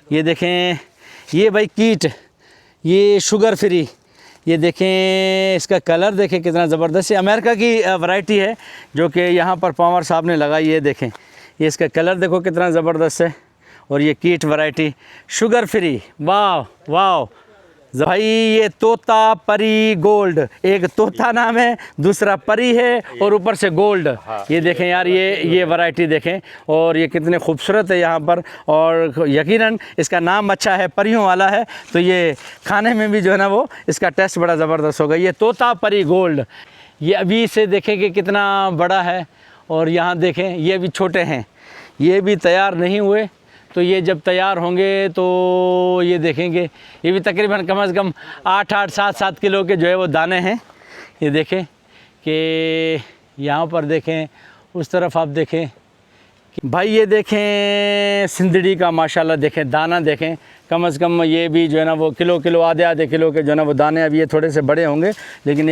ये देखें, ये भाई कीट, ये शुगर फ्री, ये देखें इसका कलर देखें कितना ज़बरदस्त है। अमेरिका की वैरायटी है जो कि यहाँ पर पवार साहब ने लगाई। ये देखें, ये इसका कलर देखो कितना ज़बरदस्त है। और ये कीट वैरायटी शुगर फ्री, वाह वाह भाई। ये तोता परी गोल्ड, एक तोता नाम है, दूसरा परी है और ऊपर से गोल्ड। ये देखें यार, ये वैरायटी देखें और ये कितने खूबसूरत है यहाँ पर। और यकीनन इसका नाम अच्छा है, परियों वाला है, तो ये खाने में भी जो है ना वो इसका टेस्ट बड़ा ज़बरदस्त होगा। ये तोता परी गोल्ड, ये अभी से देखें कि कितना बड़ा है। और यहाँ देखें ये भी छोटे हैं, ये भी तैयार नहीं हुए, तो ये जब तैयार होंगे तो ये देखेंगे। ये भी तकरीबन कम से कम 8-8, 7-7 किलो के जो है वो दाने हैं। ये देखें कि यहाँ पर देखें, उस तरफ आप देखें भाई, ये देखें सिंदड़ी का माशाल्लाह देखें दाना देखें, कम से कम ये भी जो है ना वो किलो आधे किलो के जो है ना वो दाने। अब ये थोड़े से बड़े होंगे, लेकिन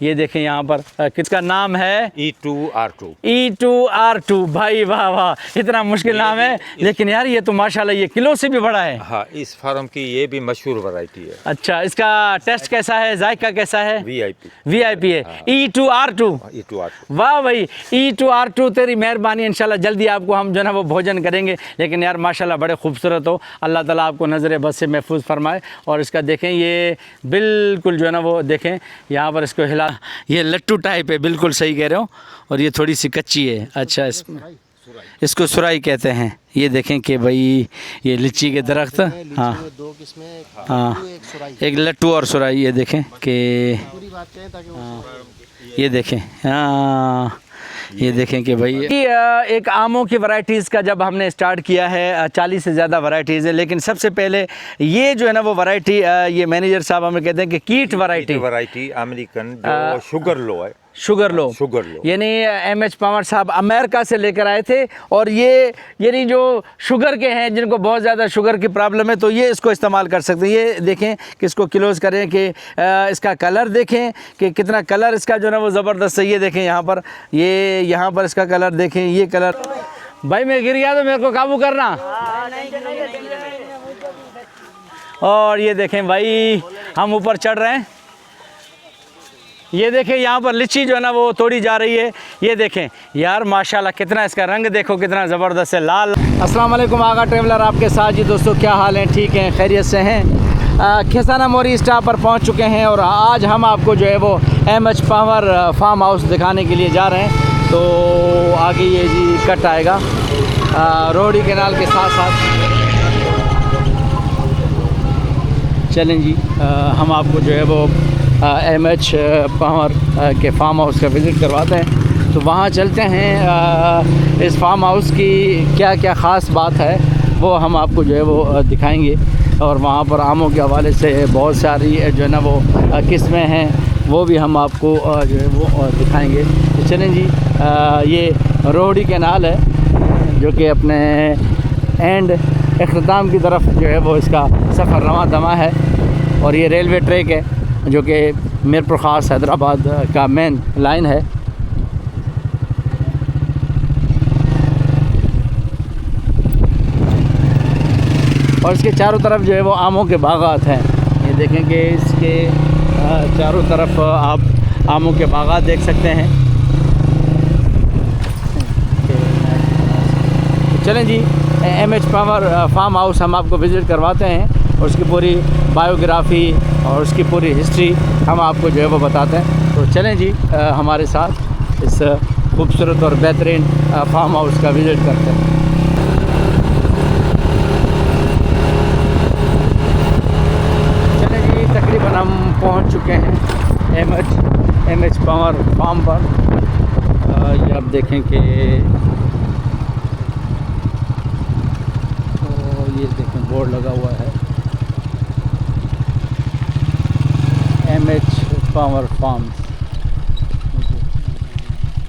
ये देखें यहाँ पर किसका नाम है, E2R2। E2R2 भाई, वाह वाह, इतना मुश्किल नाम है, लेकिन यार ये तो माशाल्लाह ये किलो से भी बड़ा है। हाँ, इस फार्म की ये भी मशहूर वैरायटी है। अच्छा, इसका टेस्ट कैसा है, जायका कैसा है? VIP है। E2R2, वाह भाई, E2R2 तेरी मेहरबानी, इंशाल्लाह जल्दी आपको हम जो है ना वो भोजन करेंगे। लेकिन यार माशाल्लाह बड़े खूबसूरत हो, अल्लाह ताला आपको नज़र बस से महफूज फरमाए। और इसका देखें ये बिल्कुल जो है ना वो देखें, यहाँ पर इसको हिला, ये लट्टू टाइप है, बिल्कुल सही कह रहे हो। और ये थोड़ी सी कच्ची है। अच्छा, इसको सुराई कहते हैं। ये देखें कि भाई ये लीची के दरख्त, हाँ हाँ, एक लट्टू और सुराई। ये देखें कि ये देखें, हाँ ये देखें कि भाई एक आमों की वैरायटीज़ का जब हमने स्टार्ट किया है, 40 से ज़्यादा वैरायटीज़ है। लेकिन सबसे पहले ये जो है ना वो वैरायटी, ये मैनेजर साहब हमें कहते हैं कि कीट वैरायटी अमेरिकन जो शुगर लो है, शुगर लो यानी MH पवार साहब अमेरिका से लेकर आए थे। और ये यानी जो शुगर के हैं, जिनको बहुत ज़्यादा शुगर की प्रॉब्लम है, तो ये इसको इस्तेमाल कर सकते हैं। ये देखें कि इसको क्लोज़ करें कि इसका कलर देखें कि कितना कलर इसका जो है ना वो ज़बरदस्त है। ये देखें यहाँ पर, ये यहाँ पर इसका कलर देखें, ये कलर। भाई मैं गिर गया तो मेरे को काबू करना। और ये देखें भाई, हम ऊपर चढ़ रहे हैं। ये देखें यहाँ पर लीची जो है ना वो तोड़ी जा रही है। ये देखें यार माशाल्लाह कितना इसका रंग देखो कितना ज़बरदस्त है, लाल। अस्सलाम वालेकुम, आगा ट्रेवलर आपके साथ जी। दोस्तों क्या हाल है, ठीक हैं, खैरियत से हैं? खेसाना मोरी स्टॉप पर पहुँच चुके हैं और आज हम आपको जो है वो MH पवार फार्म हाउस दिखाने के लिए जा रहे हैं। तो आगे ये जी कट आएगा रोहड़ी कैनाल के साथ साथ। चलें जी, हम आपको जो है वो MH पवार के फार्म हाउस का विज़िट करवाते हैं। तो वहाँ चलते हैं, इस फार्म हाउस की क्या क्या ख़ास बात है वो हम आपको जो है वो दिखाएंगे। और वहाँ पर आमों के हवाले से बहुत सारी जो है ना वो किस्में हैं, वो भी हम आपको जो है वो दिखाएंगे। तो चलें जी, ये रोहड़ी कैनाल है जो कि अपने एंड इख्तिताम की तरफ जो है वो इसका सफ़र रवां दमा है। और ये रेलवे ट्रैक है जो कि मीरपुर ख़ास हैदराबाद का मेन लाइन है। और इसके चारों तरफ जो है वो आमों के बागात हैं। ये देखें कि इसके चारों तरफ आप आमों के बागात देख सकते हैं। चलें जी, MH पवार फार्म हाउस हम आपको विज़िट करवाते हैं और उसकी पूरी बायोग्राफ़ी और उसकी पूरी हिस्ट्री हम आपको जो है वो बताते हैं। तो चलें जी, हमारे साथ इस खूबसूरत और बेहतरीन फार्म हाउस का विज़िट करते हैं। चलें जी, तकरीबन हम पहुंच चुके हैं MH पवार फार्म पर। ये आप देखें कि ये देखें बोर्ड लगा हुआ है MH पवार फार्म्स।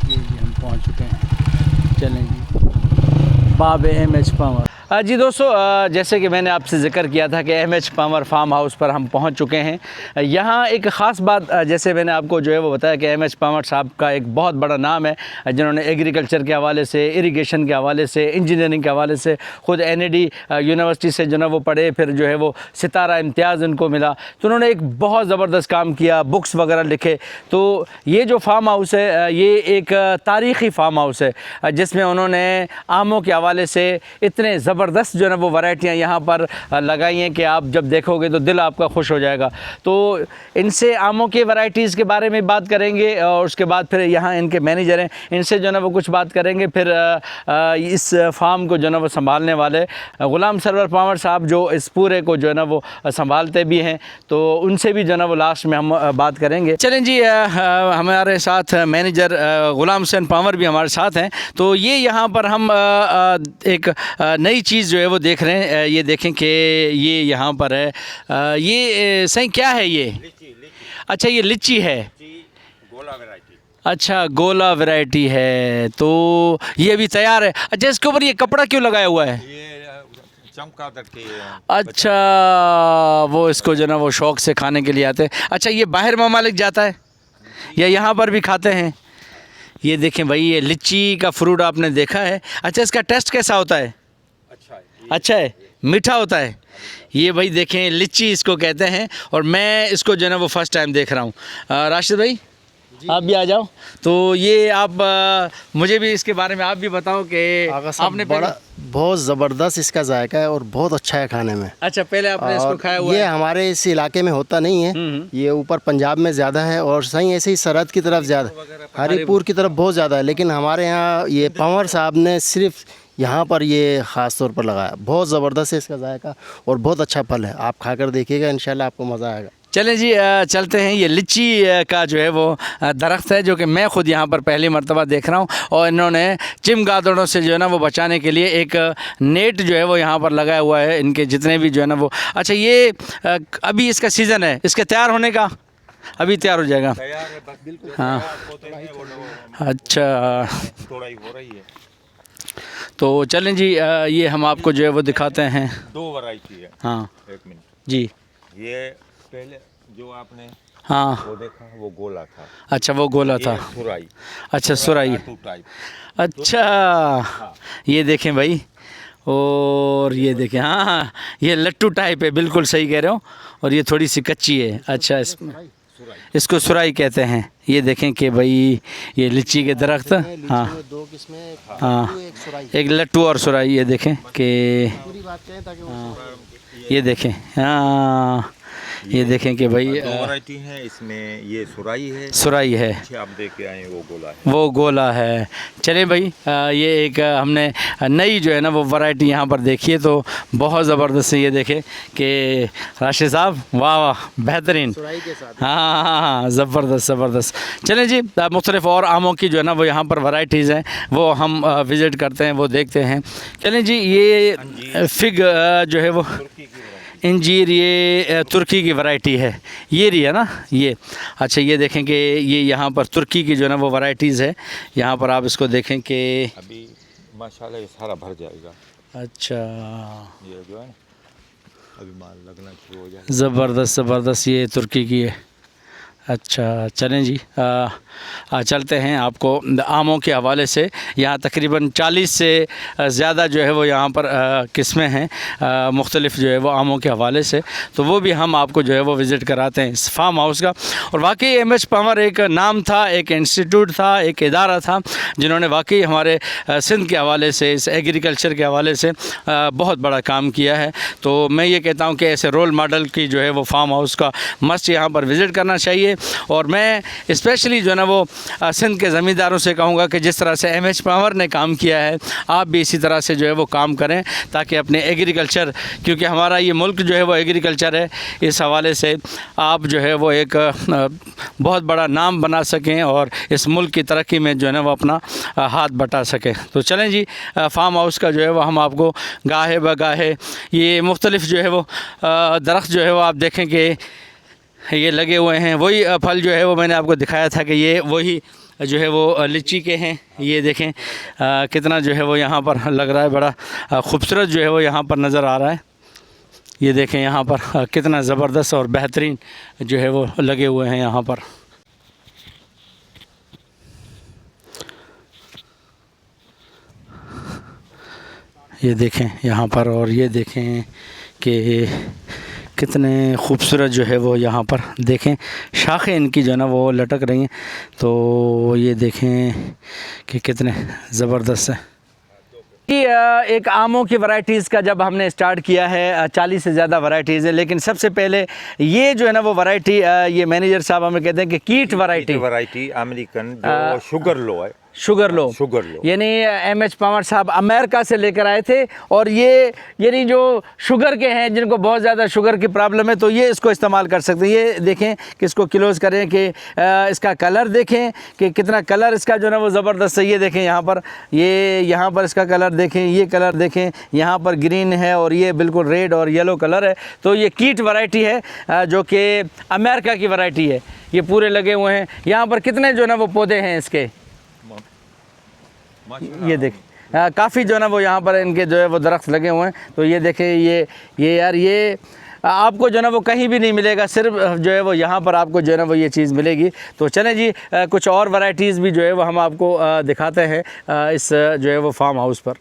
ये हम पहुंच चुके हैं। चलें जी, बाब MH पवार। जी दोस्तों, जैसे कि मैंने आपसे ज़िक्र किया था कि एमएच पावर फार्म हाउस पर हम पहुंच चुके हैं। यहाँ एक ख़ास बात, जैसे मैंने आपको जो है वो बताया कि एमएच पावर साहब का एक बहुत बड़ा नाम है, जिन्होंने एग्रीकल्चर के हवाले से, इरिगेशन के हवाले से, इंजीनियरिंग के हवाले से, ख़ुद एनएडी यूनिवर्सिटी से जो है वो पढ़े, फिर जो है वो सितारा इम्तियाज़ उनको मिला। तो उन्होंने एक बहुत ज़बरदस्त काम किया, बुक्स वगैरह लिखे। तो ये जो फार्म हाउस है ये एक तारीख़ी फार्म हाउस है, जिसमें उन्होंने आमों के हवाले से इतने ज़बरदस्त जो है ना वो वैरायटियाँ यहाँ पर लगाई हैं कि आप जब देखोगे तो दिल आपका खुश हो जाएगा। तो इनसे आमों के वैरायटीज़ के बारे में बात करेंगे और उसके बाद फिर यहाँ इनके मैनेजर हैं, इनसे जो है ना वो कुछ बात करेंगे। फिर इस फार्म को जो है ना वो संभालने वाले ग़ुलाम सरवर पावर साहब, जो इस पूरे को जो है ना वो संभालते भी हैं, तो उनसे भी जो है ना वो लास्ट में हम बात करेंगे। चलें जी, हमारे साथ मैनेजर ग़ुलाम हुसैन पावर भी हमारे साथ हैं। तो ये यहाँ पर हम एक नई चीज़ जो है वो देख रहे हैं। ये देखें कि ये यहाँ पर है, ये सही क्या है ये? अच्छा, ये लिच्ची है। गोला वैरायटी। अच्छा, गोला वैरायटी है। तो ये अभी तैयार है। अच्छा, इसके ऊपर ये कपड़ा क्यों लगाया हुआ है? ये चमगादड़ के। अच्छा, वो इसको जो ना वो शौक़ से खाने के लिए आते हैं। अच्छा, ये बाहर ममालिक जाता है या यहाँ पर भी खाते हैं? ये देखें भाई, ये लिच्ची का फ्रूट आपने देखा है। अच्छा, इसका टेस्ट कैसा होता है? अच्छा है, मीठा होता है। ये भाई देखें, लिच्ची इसको कहते हैं, और मैं इसको जो है ना वो फ़र्स्ट टाइम देख रहा हूँ। राशिद भाई, आप भी आ जाओ। तो ये आप मुझे भी इसके बारे में आप भी बताओ कि आपने बड़ा बहुत ज़बरदस्त इसका जायका है और बहुत अच्छा है खाने में। अच्छा, पहले आपने इसको खाया हुआ ये है? हमारे इस इलाके में होता नहीं है, ये ऊपर पंजाब में ज़्यादा है और सही ऐसे ही सरहद की तरफ ज़्यादा, हरीपुर की तरफ बहुत ज़्यादा है। लेकिन हमारे यहाँ ये पंवर साहब ने सिर्फ यहाँ पर ये ख़ास तौर पर लगाया। बहुत ज़बरदस्त है इसका जायका और बहुत अच्छा फल है। आप खाकर देखिएगा, इंशाल्लाह आपको मज़ा आएगा। चलें जी, चलते हैं। ये लिच्ची का जो है वो दरख्त है, जो कि मैं ख़ुद यहाँ पर पहली मर्तबा देख रहा हूँ, और इन्होंने चिमगादड़ों से जो है ना वो बचाने के लिए एक नेट जो है वो यहाँ पर लगाया हुआ है, इनके जितने भी जो है ना वो। अच्छा, ये अभी इसका सीज़न है, इसके तैयार होने का? अभी तैयार हो जाएगा। तैयार है बस, बिल्कुल। हाँ, अच्छा, थोड़ा ही हो रही है। तो चलें जी, ये हम आपको जो है वो दिखाते हैं। दो वैरायटी है। हाँ, एक मिनट जी। ये पहले जो आपने हाँ, वो देखा वो गोला था। अच्छा, वो गोला था। सुराई। अच्छा, सुराई। टाइप। अच्छा, ये देखें भाई, और ये देखें, हाँ हाँ, ये लट्टू टाइप है, बिल्कुल सही कह रहे हो। और ये थोड़ी सी कच्ची है। अच्छा, इसको सुराई कहते हैं। ये देखें कि भाई ये लिच्ची के दरख्त, हाँ दो किस्में, हाँ, एक सुराई। एक लट्टू और सुराई। ये देखें कि पूरी बात कहें ताकि वो ये देखें, हाँ, ये देखें कि भाई दो वैरायटी है इसमें। ये सुराई है, सुराई है, आप देख के आए वो गोला है। वो गोला है। चले भाई, ये एक हमने नई जो है ना वो वैरायटी यहाँ पर देखी है, तो बहुत ज़बरदस्त है। ये देखें कि राशिद साहब, वाह वाह, बेहतरीन। सुराई के साथ। हाँ हाँ हाँ, ज़बरदस्त ज़बरदस्त। चलें जी, मुख्तलिफ़ और आमों की जो है ना वो यहाँ पर वैरायटीज़ हैं, वो हम विज़िट करते हैं, वो देखते हैं। चलें जी, ये फिग जो है वो इंजीर, ये तुर्की की वैरायटी है, ये रही है ना ये। अच्छा, ये देखें कि ये यहाँ पर तुर्की की जो है ना वो वैरायटीज़ है। यहाँ पर आप इसको देखें कि अभी माशाल्लाह ये सारा भर जाएगा। अच्छा, ये जो है अभी माल लगना शुरू हो जाएगा। ज़बरदस्त ज़बरदस्त, ये तुर्की की है। अच्छा, चलें जी, चलते हैं। आपको आमों के हवाले से यहाँ तकरीबन 40 से ज़्यादा जो है वो यहाँ पर किस्में हैं मुख्तलिफ़ जो है वो आमों के हवाले से, तो वो भी हम आपको जो है वो विज़िट कराते हैं इस फार्म हाउस का। और वाकई एमएच पावर एक नाम था, एक इंस्टीट्यूट था, एक इदारा था, जिन्होंने वाकई हमारे सिंध के हवाले से, इस एग्रीकल्चर के हवाले से बहुत बड़ा काम किया है। तो मैं ये कहता हूँ कि ऐसे रोल मॉडल की जो है वो फार्म हाउस का मस्ट यहाँ पर विज़िट करना चाहिए। और मैं स्पेशली जो है ना वो सिंध के ज़मींदारों से कहूँगा कि जिस तरह से एमएच पावर ने काम किया है, आप भी इसी तरह से जो है वो काम करें, ताकि अपने एग्रीकल्चर, क्योंकि हमारा ये मुल्क जो है वो एग्रीकल्चर है, इस हवाले से आप जो है वो एक बहुत बड़ा नाम बना सकें और इस मुल्क की तरक्की में जो है ना वो अपना हाथ बटा सकें। तो चलें जी, फार्म हाउस का जो है वो हम आपको गाहे बगाहे ये मुख्तलिफ़ जो है वो दरख्त जो है वो आप देखें कि ये लगे हुए हैं। वही फल जो है वो मैंने आपको दिखाया था कि ये वही जो है वो लीची के हैं। ये देखें कितना जो है वो यहाँ पर लग रहा है, बड़ा खूबसूरत जो है वो यहाँ पर नज़र आ रहा है। ये देखें यहाँ पर कितना ज़बरदस्त और बेहतरीन जो है वो लगे हुए हैं यहाँ पर। ये देखें यहाँ पर, और ये देखें कि कितने खूबसूरत जो है वो यहाँ पर देखें शाखें इनकी जो है ना वो लटक रही हैं। तो ये देखें कि कितने ज़बरदस्त है। एक आमों की वैरायटीज़ का जब हमने स्टार्ट किया है, 40 से ज़्यादा वैरायटीज़ है, लेकिन सबसे पहले ये जो है ना वो वैरायटी, ये मैनेजर साहब हमें कहते हैं कि कीट वैरायटी अमेरिकन जो शुगर लो है, शुगर लो यानी एमएच पंवर साहब अमेरिका से लेकर आए थे। और ये यानी जो शुगर के हैं, जिनको बहुत ज़्यादा शुगर की प्रॉब्लम है, तो ये इसको इस्तेमाल कर सकते हैं। ये देखें कि इसको क्लोज़ करें कि इसका कलर देखें कि कितना कलर इसका जो है ना वो ज़बरदस्त है। ये देखें यहाँ पर, ये यहाँ पर इसका कलर देखें, ये कलर देखें, यहाँ पर ग्रीन है और ये बिल्कुल रेड और येलो कलर है। तो ये कीट वैरायटी है जो कि अमेरिका की वैरायटी है। ये पूरे लगे हुए हैं। यहाँ पर कितने जो है ना वो पौधे हैं इसके, ये देखें काफ़ी जो है ना वो यहाँ पर इनके जो है वो दरख्त लगे हुए हैं। तो ये देखें ये यार ये आपको जो है ना वो कहीं भी नहीं मिलेगा, सिर्फ जो है वो यहाँ पर आपको जो है ना वो ये चीज़ मिलेगी। तो चलें जी कुछ और वैरायटीज़ भी जो है वो हम आपको दिखाते हैं इस जो है वो फार्म हाउस पर।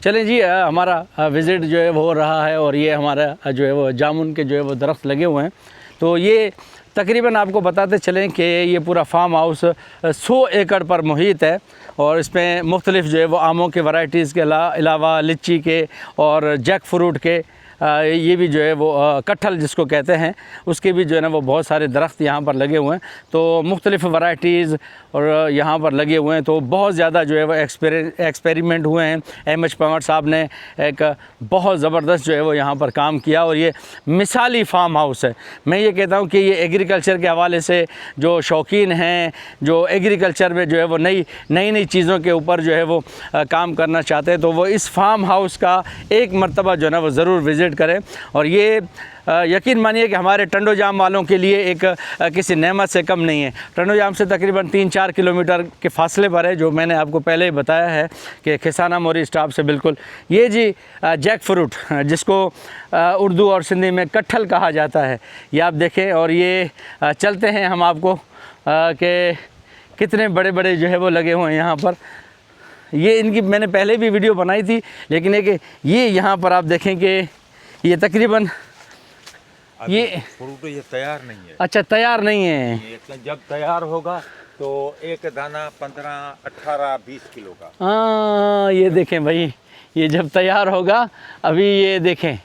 चलें जी, हमारा विज़िट जो है वो हो रहा है और ये हमारा जो है वो जामुन के जो है वो दरख्त लगे हुए हैं। तो ये तकरीबन आपको बताते चलें कि ये पूरा फार्म हाउस 100 एकड़ पर मुहित है और इसमें मुख्तलिफ़ जो है वो आमों के वैरायटीज़ के अलावा लिच्ची के और जैक फ्रूट के, ये भी जो है वो कटहल जिसको कहते हैं, उसके भी जो है ना वो बहुत सारे दरख्त यहाँ पर लगे हुए हैं। तो मुख्तलिफ़ वैरायटीज़ और यहाँ पर लगे हुए हैं। तो बहुत ज़्यादा जो है वो एक्सपेरिमेंट हुए हैं। एमएच पंवर साहब ने एक बहुत ज़बरदस्त जो है वो यहाँ पर काम किया और ये मिसाली फार्म हाउस है। मैं ये कहता हूँ कि ये एग्रीकल्चर के हवाले से जो शौकीन हैं, जो एग्रीकल्चर में जो है वो नई चीज़ों के ऊपर जो है वो काम करना चाहते हैं, तो वो इस फार्म हाउस का एक मरतबा जो है ना वो ज़रूर विज़िट करें। और ये यकीन मानिए कि हमारे टंडो जाम वालों के लिए एक किसी नेमत से कम नहीं है। टंडो जाम से तकरीबन 3-4 किलोमीटर के फासले पर है, जो मैंने आपको पहले ही बताया है कि खिसाना मोरी स्टॉप से बिल्कुल। ये जी जैक फ्रूट, जिसको उर्दू और सिंधी में कटहल कहा जाता है, ये आप देखें। और ये चलते हैं हम आपको कि कितने बड़े बड़े जो है वो लगे हुए हैं यहाँ पर। ये इनकी मैंने पहले भी वीडियो बनाई थी, लेकिन एक ये यहाँ पर आप देखें कि ये तकरीबन ये फ्रूट ये तैयार नहीं है। अच्छा, तैयार नहीं है। ये जब तैयार होगा तो एक दाना 15, 18, 20 किलो का। हाँ, ये देखें भाई, ये जब तैयार होगा, अभी ये देखें,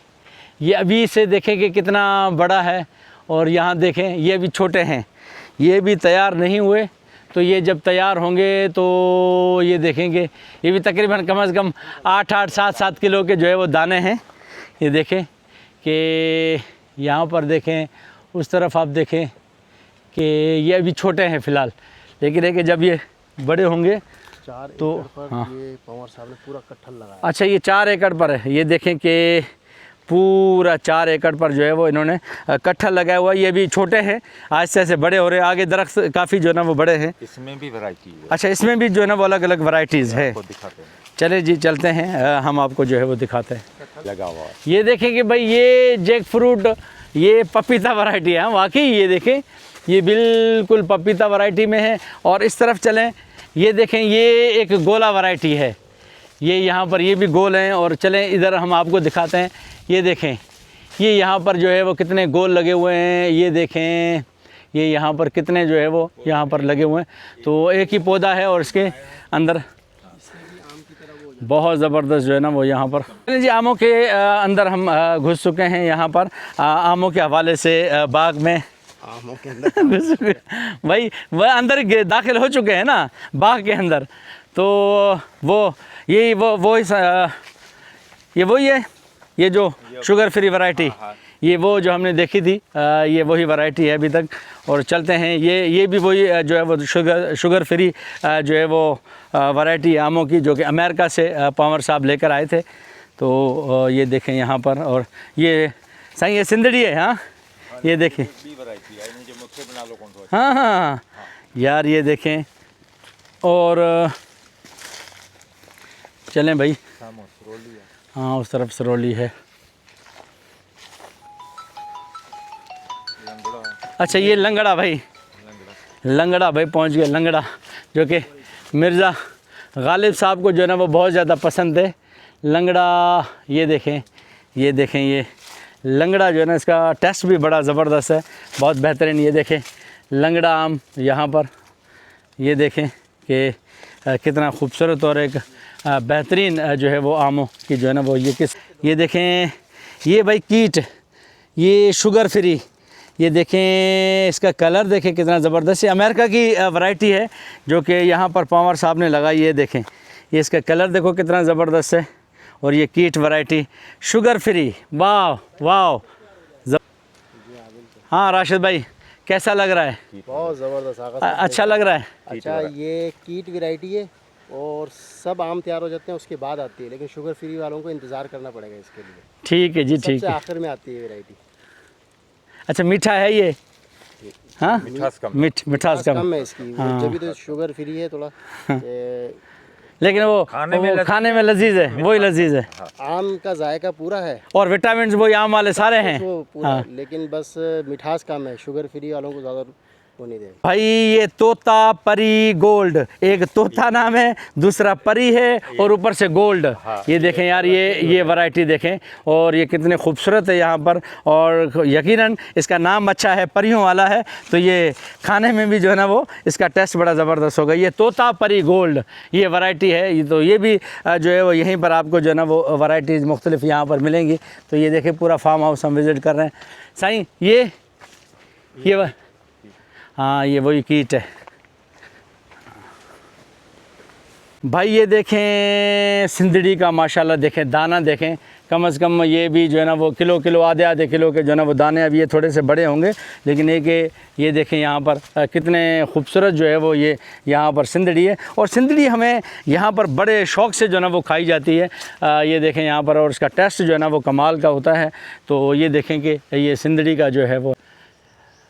ये अभी से देखें कि कितना बड़ा है। और यहाँ देखें ये भी छोटे हैं, ये भी तैयार नहीं हुए। तो ये जब तैयार होंगे तो ये देखेंगे, ये भी तकरीबन कम से कम 8-8, 7-7 किलो के जो है वो दाने हैं। ये देखें कि यहाँ पर देखें, उस तरफ आप देखें कि ये अभी छोटे हैं फ़िलहाल, लेकिन है कि जब ये बड़े होंगे तो हाँ। ये पंवर साहब ने पूरा कटहल लगाया। अच्छा, ये 4 एकड़ पर है। ये देखें कि पूरा 4 एकड़ पर जो है वो इन्होंने कटहल लगाया हुआ है। ये भी छोटे हैं, आहिस्ते से बड़े हो रहे हैं। आगे दरख्त काफ़ी जो है ना वो बड़े हैं। इसमें भी वैरायटी है। अच्छा, इसमें भी जो है ना वो अलग अलग वैरायटीज़ है। दिखाते हैं। चले जी, चलते हैं, हम आपको जो है वो दिखाते हैं। लगा हुआ है। ये देखें कि भाई ये जैक फ्रूट, ये पपीता वैरायटी है। वाकई ये देखें, ये बिल्कुल पपीता वैरायटी में है। और इस तरफ चलें, ये देखें, ये एक गोला वैरायटी है। ये यहाँ पर ये भी गोल हैं। और चलें इधर हम आपको दिखाते हैं। ये देखें, ये यहाँ पर जो है वो कितने गोल लगे हुए हैं। ये देखें, ये यहाँ पर कितने जो है वो यहाँ पर लगे हुए हैं। तो एक ही पौधा है और इसके अंदर बहुत ज़बरदस्त जो है ना वो यहाँ पर। जी, आमों के अंदर हम घुस चुके हैं। यहाँ पर आमों के हवाले से बाग में आमों के अंदर भाई वह अंदर दाखिल हो चुके हैं ना बाग के अंदर। तो वो यही वही है, ये जो शुगर फ्री वैरायटी, ये वो जो हमने देखी थी, ये वही वैरायटी है अभी तक। और चलते हैं, ये भी वही जो है वो शुगर फ्री जो है वो वैरायटी आमों की, जो कि अमेरिका से पंवर साहब लेकर आए थे। तो ये देखें यहाँ पर। और ये सही, ये सिंदड़ी है। हाँ, ये देखें। हाँ, यार ये देखें। और चलें भाई, हाँ उस तरफ सरोली है। अच्छा ये लंगड़ा भाई, लंगड़ा भाई पहुंच गए। लंगड़ा जो कि मिर्ज़ा गालिब साहब को जो है ना वो बहुत ज़्यादा पसंद है। लंगड़ा ये देखें, ये देखें, ये लंगड़ा जो है ना इसका टेस्ट भी बड़ा ज़बरदस्त है, बहुत बेहतरीन। ये देखें लंगड़ा आम यहाँ पर, ये देखें कि कितना खूबसूरत और एक बेहतरीन जो है वो आमों की जो है ना वो ये देखें। ये भाई कीट, ये शुगर फ्री, ये देखें इसका कलर देखें कितना ज़बरदस्त। ये अमेरिका की वैरायटी है जो कि यहाँ पर पवार साहब ने लगाई। ये देखें, ये इसका कलर देखो कितना ज़बरदस्त है। और ये कीट वैरायटी शुगर फ्री, वाह वाह। हाँ राशिद भाई कैसा लग रहा है? बहुत ज़बरदस्त, अच्छा लग रहा है। अच्छा ये कीट वैरायटी है और सब आम तैयार हो जाते हैं उसके बाद आती है, लेकिन शुगर फ्री वालों को इंतज़ार करना पड़ेगा इसके लिए। ठीक है जी, ठीक सबसे है। आखिर में आती है वैरायटी। अच्छा मीठा है ये? हाँ मिठास कम, मिठास कम है इसकी, हाँ। जब भी तो शुगर फ्री है थोड़ा लेकिन वो खाने में लजीज है, वही लजीज है। आम का जायका पूरा है और विटामिन वही आम वाले सारे हैं। वो पूरा, लेकिन बस मिठास कम है। शुगर फ्री वालों को ज़्यादा वो नहीं देगा। भाई ये तोता परी गोल्ड, एक तोता नाम है, दूसरा परी है और ऊपर से गोल्ड। ये देखें यार, ये वैरायटी देखें और ये कितने खूबसूरत है यहाँ पर। और यकीनन इसका नाम अच्छा है, परियों वाला है, तो ये खाने में भी जो है ना वो इसका टेस्ट बड़ा ज़बरदस्त होगा। ये तोता परी गोल्ड ये वैरायटी है। ये तो ये भी जो है वो यहीं पर आपको जो है ना वो वैराइटीज़ मुख्तलिफ यहाँ पर मिलेंगी। तो ये देखें पूरा फार्म हाउस हम विज़िट कर रहे हैं। साईं ये हाँ ये वही कीट है भाई। ये देखें सिंदड़ी का माशाल्लाह देखें, दाना देखें, कम से कम ये भी जो है ना वो किलो आधे किलो के जो है ना वो दाने। अब ये थोड़े से बड़े होंगे, लेकिन ये देखें यहाँ पर कितने खूबसूरत जो है वो ये यहाँ पर सिंदड़ी है। और सिंदड़ी हमें यहाँ पर बड़े शौक़ से जो है ना वो खाई जाती है। ये देखें यहाँ पर, और इसका टेस्ट जो है ना वो कमाल का होता है। तो ये देखें कि ये सिंदड़ी का जो है वो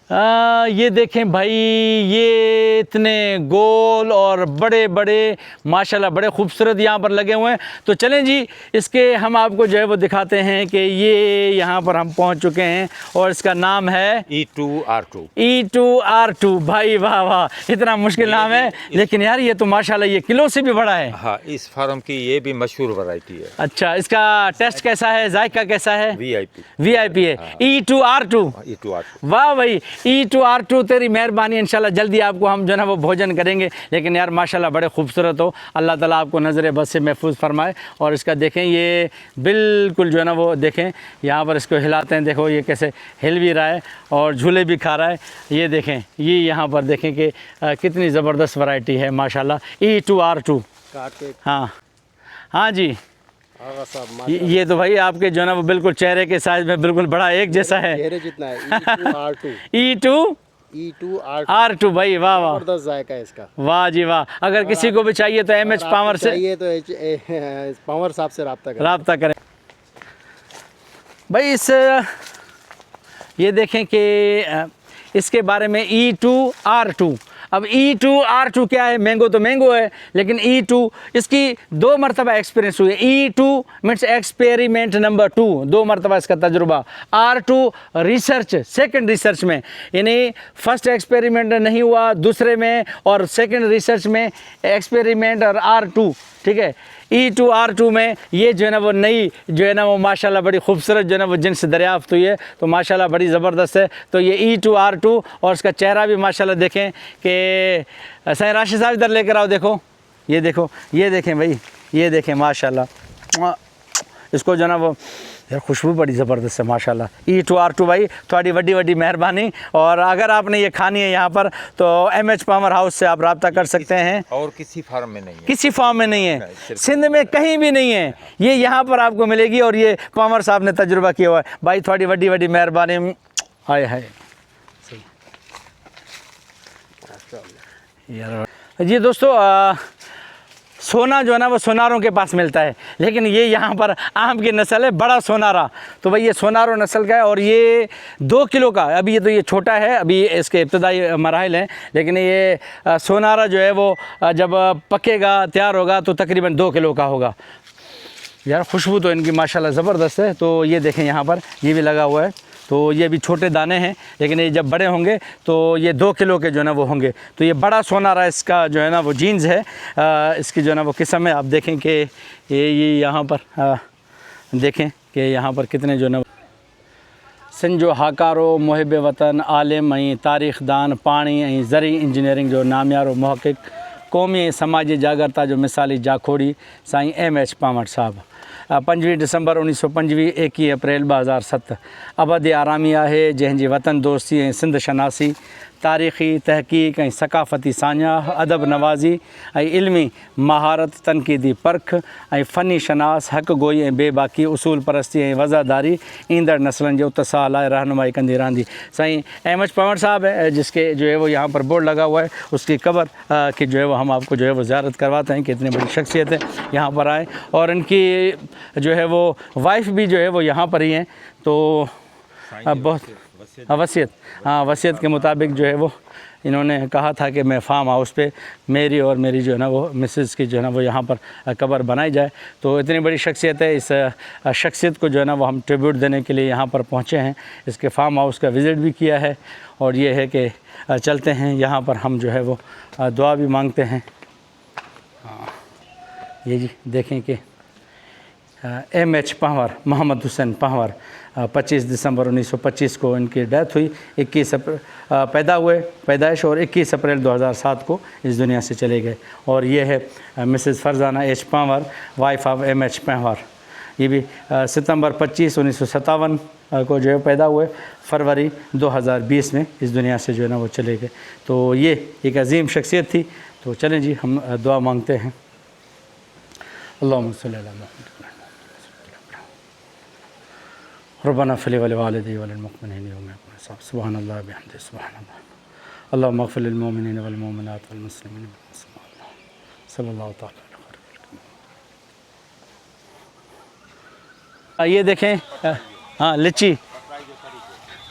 ये देखें भाई, ये इतने गोल और बड़े बड़े माशाल्लाह बड़े खूबसूरत यहाँ पर लगे हुए हैं। तो चलें जी, इसके हम आपको जो है वो दिखाते हैं कि ये यहाँ पर हम पहुँच चुके हैं और इसका नाम है E2R2। E2R2 भाई वाह वाह, इतना मुश्किल नाम है, लेकिन यार ये तो माशाल्लाह ये किलो से भी बड़ा है। हाँ, इस फार्म की ये भी मशहूर वैरायटी है। अच्छा, इसका टेस्ट कैसा है, जायका कैसा है? VIP है। E2R2 वाह भाई, E2R2 तेरी मेहरबानी, इंशाल्लाह जल्दी आपको हम जो है ना वो भोजन करेंगे। लेकिन यार माशाल्लाह बड़े खूबसूरत हो, अल्लाह ताला आपको नज़र बस से महफूज फरमाए। और इसका देखें ये बिल्कुल जो है ना वो देखें, यहाँ पर इसको हिलाते हैं, देखो ये कैसे हिल भी रहा है और झूले भी खा रहा है। ये देखें, ये यहाँ पर देखें कि कितनी ज़बरदस्त वैरायटी है माशाल्लाह E2R2। हाँ हाँ जी, ये तो भाई आपके जो है ना वो बिल्कुल चेहरे के साइज में बिल्कुल बड़ा एक जैसा है, चेहरे जितना है। E2R2 भाई वाह वाह, जबरदस्त जायका है इसका। वाह जी वाह। अगर किसी को भी चाहिए तो MH पावर से चाहिए तो पावर साहब से रब्ता करें भाई। ये देखें कि इसके बारे में E2R2। अब E2R2 क्या है? मैंगो तो मैंगो है, लेकिन E2 इसकी 2 मरतबा एक्सपीरियंस हुई है। E2 मीन्स एक्सपेरिमेंट नंबर 2, 2 मरतबा इसका तजुर्बा। R2 रिसर्च, सेकंड रिसर्च में, यानी फर्स्ट एक्सपेरिमेंट नहीं हुआ, दूसरे में और सेकंड रिसर्च में एक्सपेरिमेंट और R2, ठीक है। E2R2 में ये जो है ना वो नई जो है ना वो माशाल्लाह बड़ी खूबसूरत जो है ना वो जिन्स दरियाफ्त हुई है, तो माशाल्लाह बड़ी ज़बरदस्त है। तो ये E2R2 और इसका चेहरा भी माशाल्लाह देखें कि सही। राशिद साहब इधर लेकर आओ, देखो ये देखो, ये देखें भाई, ये देखें माशाल्लाह, इसको जो है ना वो यार खुशबू बड़ी ज़बरदस्त है माशाल्लाह। E2R2 भाई थोड़ी वड्डी वड्डी मेहरबानी। और अगर आपने ये खानी है यहाँ पर तो MH पावर हाउस से आप रब्ता कर सकते हैं। और किसी फार्म में नहीं है, किसी फार्म में नहीं है, सिंध में कहीं भी नहीं है, ये यहाँ पर आपको मिलेगी। और ये पावर साहब ने तजुर्बा किया हुआ है भाई, थोड़ी वड्डी वड्डी मेहरबानी। हाय हाय यार जी दोस्तों, सोना जो है ना वो सोनारों के पास मिलता है, लेकिन ये यहाँ पर आम की नस्ल है बड़ा सोनारा। तो भाई ये सोनारो नस्ल का है और ये 2 किलो का, अभी ये तो ये छोटा है, अभी इसके इब्तदाई मराहिल हैं, लेकिन ये सोनारा जो है वो जब पकेगा तैयार होगा तो तकरीबन 2 किलो का होगा। यार खुशबू तो इनकी माशाल्लाह ज़बरदस्त है। तो ये देखें यहाँ पर ये भी लगा हुआ है, तो ये भी छोटे दाने हैं, लेकिन ये जब बड़े होंगे तो ये 2 किलो के जो है ना वो होंगे। तो ये बड़ा सोनारा इसका जो है ना वो जीन्स है, इसकी जो है ना वो किस्म है। आप देखें कि ये यहाँ पर देखें कि यहाँ पर कितने जो है ना संजो हाकारो मुहिब वतन आलिम ऐं तारीख़ दान पाणी ऐं ज़री इंजीनियरिंग जो नामियारो मुहक़िक़ क़ौमी समाजी जागरता जो मिसाली जाखोड़ी साईं M.H. पामर साहब। 25 डिसंबर 1925 21 अप्रैल 2007 अबदी आरामी आहे जंहिंजी वतन दोस्ती ऐं सिंध शनासी तारीख़ी तहक़ीक़ ऐं सक़ाफ़ती सान्याह अदब नवाज़ी ऐं इल्मी महारत तनक़ीदी परख ऐं फ़नी शनास हक़ गोई ऐं बेबाकी उसूल परस्ती ऐं वज़ादारी ईंदड़ नस्लनि जे उत्साह लाइ रहनुमाई कंदी रहंदी। साईं M.H. पंवर साहब है जिसके जो है वो यहाँ पर बोर्ड लगा हुआ है, उसकी कब्र की जो है वो हम आपको जो है वो ज़ियारत करवाते हैं कि इतनी बड़ी शख्सियत है यहाँ पर आए। और इनकी जो है वो वाइफ भी जो है वो यहाँ पर ही हैं। तो बहुत वसीयत, हाँ वसीयत के मुताबिक जो है वो इन्होंने कहा था कि मैं फार्म हाउस पे मेरी और मेरी जो है ना वो मिसेस की जो है ना वो यहाँ पर कब्र बनाई जाए। तो इतनी बड़ी शख्सियत है, इस शख्सियत को जो है ना वो हम ट्रिब्यूट देने के लिए यहाँ पर पहुँचे हैं। इसके फार्म हाउस का विज़िट भी किया है और ये है कि चलते हैं यहाँ पर हम जो है वो दुआ भी मांगते हैं। ये जी देखें कि M.H. पंवर मोहम्मद हुसैन पंवर 25 दिसंबर 1925 को इनकी डेथ हुई। 21 पैदा हुए पैदाइश और 21 अप्रैल 2007 को इस दुनिया से चले गए। और ये है Mrs Farzana H. Panwar wife of M.H. Panwar. ये भी सितंबर 25 1957 को जो है पैदा हुए, फरवरी 2020 में इस दुनिया से जो है ना वो चले गए। तो ये एक अजीम शख्सियत थी। तो चलें जी हम दुआ मांगते हैं। अल्लाहुम्मा सल्ली अला मुहम्मद रब्बना फ़िल वालिदैहि वलिल मुमिनीन यौम यक़ूमुल हिसाब सुब्हानल्लाह बिहम्दिही सुब्हानल्लाह अल्लाहुम्मा इग़फ़िर लिल मुमिनीन वल मुमिनात वल मुस्लिमीन सल्लल्लाहु तआला अलैहि। ये देखें, हाँ लिच्ची,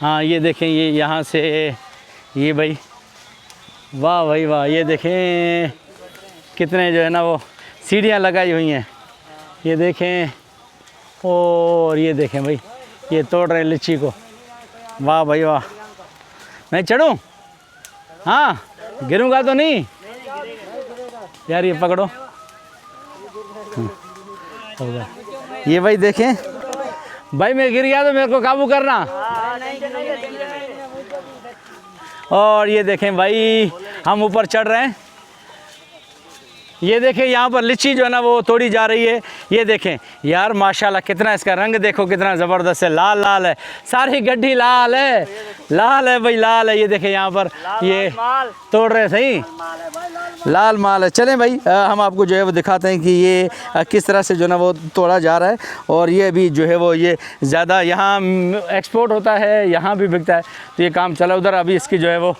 हाँ ये देखें ये यहाँ से ये भाई वाह भाई वाह, ये देखें कितने जो है ना वो सीढ़ियाँ लगाई हुई हैं। ये देखें और ये देखें भाई ये तोड़ रहे हैं लिच्ची को। वाह भाई वाह। मैं चढ़ूं? हाँ गिरूंगा तो नहीं यार, ये पकड़ो। ये भाई देखें भाई, मैं गिर गया तो मेरे को काबू करना। और ये देखें भाई हम ऊपर चढ़ रहे हैं। ये देखें यहाँ पर लिच्ची जो है ना वो तोड़ी जा रही है। ये देखें यार माशाल्लाह कितना इसका रंग देखो कितना ज़बरदस्त है, लाल लाल है, सारी गड्ढी लाल है, लाल है भाई लाल है। ये देखें यहाँ पर ये तोड़ रहे, सही लाल माल है। चलें भाई हम आपको जो है वो दिखाते हैं कि ये किस तरह से जो है ना वो तोड़ा जा रहा है। और ये भी जो है वो ये ज़्यादा यहाँ एक्सपोर्ट होता है, यहाँ भी बिकता है। तो ये काम चला उधर, अभी इसकी जो है वो